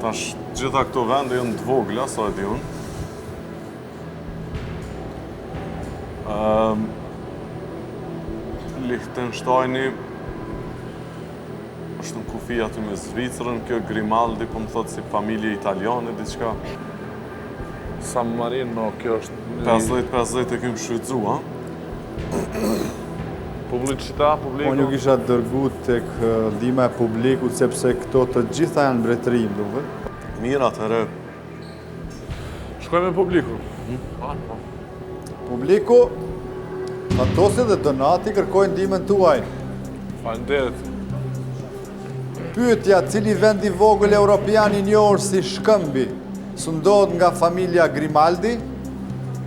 Tash, gjitha këto vende janë të vogla, sa e di unë. Liechtensteini është në kufi aty me Zvicrën, kjo Grimaldi, po më thotë si familje italiane, diçka. San Marino, kjo është... 50-50 e kemë shfrytzu, ha? Publicita, publiku... Unë ju kisha dërgu tek ndihma e publikut, sepse këto të gjitha janë mbretëri, më duket. Mirë, atëherë. Shkoj me publiku. Publiku, Fatosi dhe Donati kërkojnë ndihmën tuaj. Faleminderit. Pyetja, cili vend i vogël europian i njohur si Shkëmbi sundohet nga familja Grimaldi?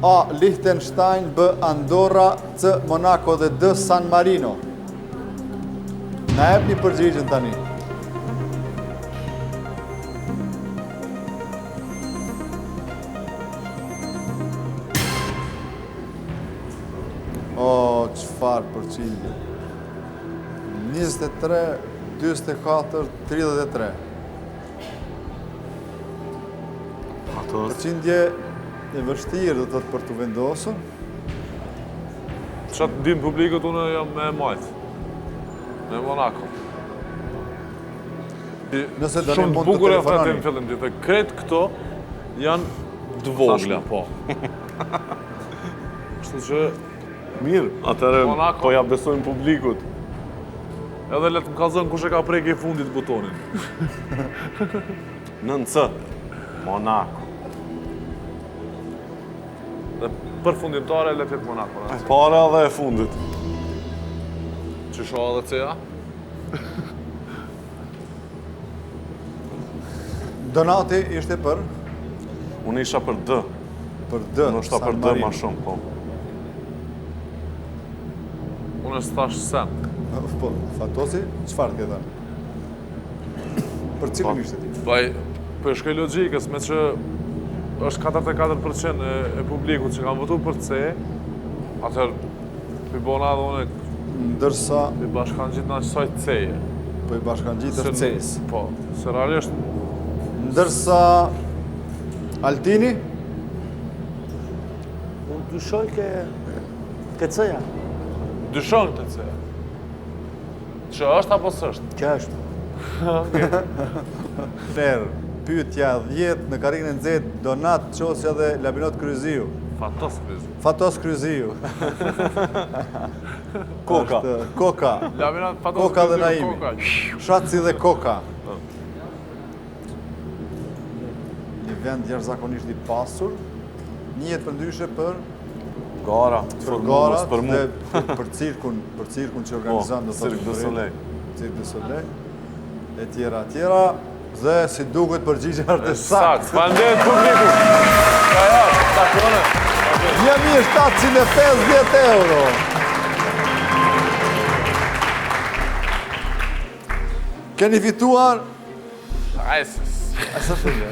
A. Liechtenstein, B. Andorra, C. Monaco dhe D. San Marino. Na jepni përgjigjen tani. O, çfarë përgjigje? 23, 24, 33. Përgjigje e vështirë do të thotë për të vendosur. Qatë dim publikut unë jam me majtë. Me Monaco. Nëse do Shumë mund të bukur e telefononi. fatim fillim gjithë. Kretë këto janë të vogla, po. Kështu që Mirë, atëherë Monaco. po ja besojmë publikut. edhe le të më kallëzon kush e ka prejke i fundit butonin. Në C, Monaco. Dhe për fundimtare le të jetë Monaco. E para dhe e fundit. Që shoha dhe CA? Donati ishte për Unë isha për D. për D. Unë ishta për D ma shumë, po. Unë e s'tash sen. Po, Fatosi, çfarë ke thënë? Për cilin ishte ti? Vaj, për shkoj logjikës, me që është 44% e publikut që kanë votu për C, atëherë i bona dhe unë Ndërsa i bashkan gjithë në qësaj C-je. po i bashkangjitur C-s. Po, se realisht Ndërsa Altini Unë dyshoj ke C-ja. dyshon të C. Që është apo s'është? Që është. Nerë, pyetja 10 në karrierën e nxehtë Donat Qosja dhe Labinot Kryziu. Fatos krizi. Fatos Kryziu. Koka. Koka. Laminat Fatos Koka dhe krizi, Naimi. Koka. Shatsi dhe Koka. Një vend jashtëzakonisht i pasur, njihet përndryshe për Gara, garat për mu. dhe për cirkun që organizon do të Cirque du Soleil. Cirque du Soleil. E tjera, dhe si duket përgjigja është Sakt, faleminderit publiku. Ka ja, takone. 1750 euro. Keni fituar Ajses. Sa shumë.